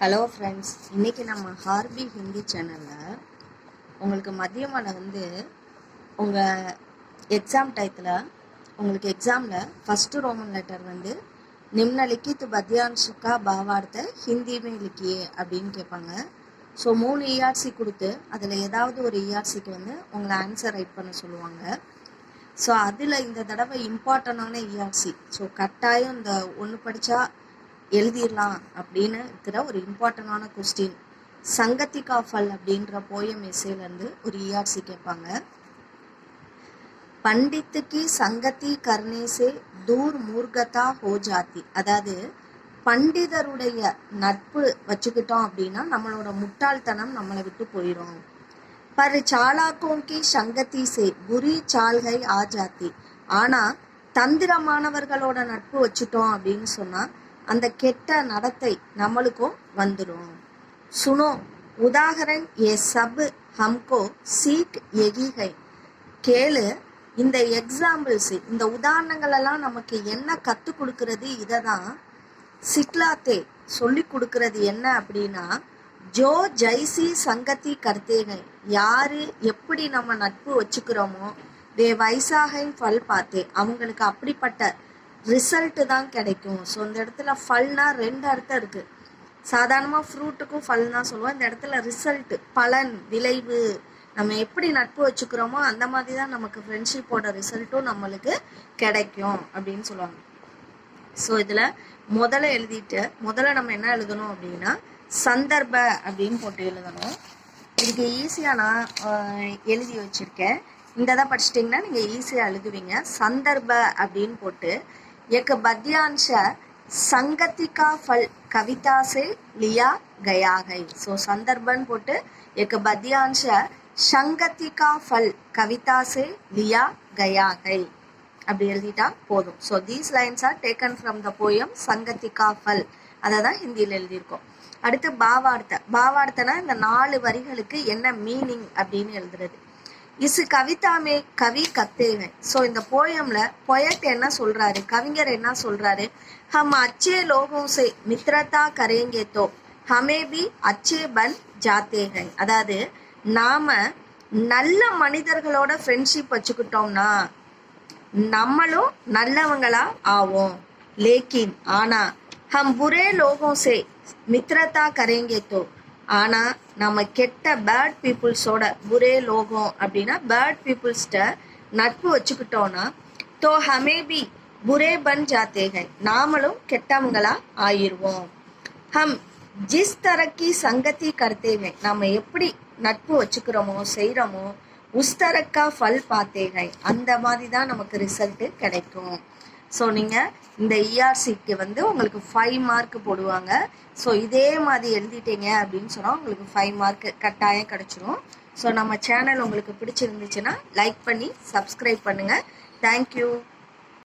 Hello friends, இன்றைக்கி நம்ம harpy Hindi சேனலில் உங்களுக்கு மதியமான உங்கள் எக்ஸாம் டயத்தில் உங்களுக்கு எக்ஸாமில் ஃபஸ்ட்டு ரோமன் லெட்டர் நிம்னலிக்கித் பத்யான்ஷிகா பாவார்த்த ஹிந்திமே லிக்கியே அப்படின்னு கேட்பாங்க. ஸோ 3 இஆர்சி கொடுத்து அதில் ஏதாவது ஒரு இஆர்சிக்கு உங்களை ஆன்சர் ரைட் பண்ண சொல்லுவாங்க. ஸோ அதில் இந்த தடவை இம்பார்ட்டண்டான இஆர்சி, ஸோ கட்டாயம் இந்த ஒன்று படித்தா எழுதிடலாம் அப்படின்னு இருக்கிற ஒரு இம்பார்ட்டண்டான கொஸ்டின், சங்கதி கா ஃபல் அப்படின்ற போயம் எஸ்ஸேலேருந்து ஒரு இஆர்சி கேட்பாங்க. பண்டித்துக்கு சங்கதி கர்ணேசே தூர் மூர்கதா ஹோ ஜாதி, அதாவது பண்டிதருடைய நட்பு வச்சுக்கிட்டோம் அப்படின்னா நம்மளோட முட்டாள்தனம் நம்மளை விட்டு போயிடும். பர் சாலாக்கோங்கி சங்கதி சே புரி சால்கை ஆ ஜாதி, ஆனால் தந்திரமானவர்களோட நட்பு வச்சுட்டோம் அப்படின்னு சொன்னால் அந்த கெட்ட நடத்தை நம்மளுக்கும் வந்துடும். சுனோ உதாகரன் ஏ சப் ஹம்கோ சீக் எகிகை, கேளு இந்த எக்ஸாம்பிள்ஸ், இந்த உதாரணங்கள் எல்லாம் நமக்கு என்ன கற்றுக் கொடுக்கறது, இதை தான் சிக்லாத்தே சொல்லி கொடுக்கறது என்ன அப்படின்னா, ஜோ ஜைசி சங்கதி கர்த்தேகை, யாரு எப்படி நம்ம நட்பு வச்சுக்கிறோமோ வே வைசாகை ஃபல் பார்த்தே, அவங்களுக்கு அப்படிப்பட்ட ரிசல்ட்டு தான் கிடைக்கும். ஸோ இந்த இடத்துல ஃபல்னா 2 அர்த்தம் இருக்குது. சாதாரணமாக ஃப்ரூட்டுக்கும் ஃபல் தான் சொல்லுவோம். இந்த இடத்துல ரிசல்ட்டு, பலன், விளைவு, நம்ம எப்படி நட்பு வச்சுக்கிறோமோ அந்த மாதிரி தான் நமக்கு ஃப்ரெண்ட்ஷிப்போட ரிசல்ட்டும் நம்மளுக்கு கிடைக்கும் அப்படின்னு சொல்லுவாங்க. ஸோ இதில் முதல்ல நம்ம என்ன எழுதணும் அப்படின்னா சந்தர்ப்ப அப்படின்னு போட்டு எழுதணும். இதுக்கு ஈஸியாக நான் எழுதி வச்சுருக்கேன். இந்த இதை படிச்சிட்டிங்கன்னா நீங்கள் ஈஸியாக எழுதுவீங்க. சந்தர்ப்ப அப்படின்னு போட்டு एक बद्यांश संगति का फल कविता से लिया गया है. सो संदर्भन போட்டு एक बद्यांश संगति का फल कविता से लिया गया है அப்படி எழுதிட்டா போதும். So these lines are taken from the poem சங்கதி கா ஃபல், அதை தான் ஹிந்தியில் எழுதியிருக்கோம். அடுத்து பாவார்த்தனா இந்த 4 வரிகளுக்கு என்ன மீனிங் அப்படின்னு எழுதுறது. Is கவிதாமே Kavi கத்தேங்க. ஸோ இந்த போயம்ல பொயட் என்ன சொல்றாரு, கவிஞர் என்ன சொல்றாரு, ஹம் அச்சே லோகோம் சே மித்ரதா கரேங்கே தோ ஹமே பி அச்சே பன் ஜாத்தேங்க, அதாவது நாம நல்ல மனிதர்களோட ஃப்ரெண்ட்ஷிப் வச்சுக்கிட்டோம்னா நம்மளும் நல்லவங்களா ஆவோம். லேக்கின் ஆனா ஹம் புரே லோகோம் சே மித்ரதா கரேங்கே தோ, ஆனால் நம்ம கெட்ட பேட் பீப்புள்ஸோட, புரே லோகம் அப்படின்னா பேட் பீப்புள்ஸ்ட நட்பு வச்சுக்கிட்டோன்னா தோ ஹமேபி புரே பன் ஜாத்தேகை, நாமளும் கெட்டவங்களா ஆயிடுவோம். ஹம் ஜிஸ் தரக்கி சங்கதி கர்த்தேகை, நம்ம எப்படி நட்பு வச்சுக்கிறோமோ செய்கிறோமோ உஸ் தரக்கா ஃபல் பார்த்தேகை, அந்த மாதிரி தான் நமக்கு ரிசல்ட்டு கிடைக்கும். ஸோ நீங்கள் இந்த இஆர்சிக்கு உங்களுக்கு 5 மார்க் போடுவாங்க. ஸோ இதே மாதிரி எழுதிட்டீங்க அப்படின்னு சொன்னால் உங்களுக்கு 5 மார்க் கட்டாயம் கிடச்சிரும். ஸோ நம்ம சேனல் உங்களுக்கு பிடிச்சிருந்துச்சுன்னா லைக் பண்ணி சப்ஸ்கிரைப் பண்ணுங்கள். தேங்க்யூ.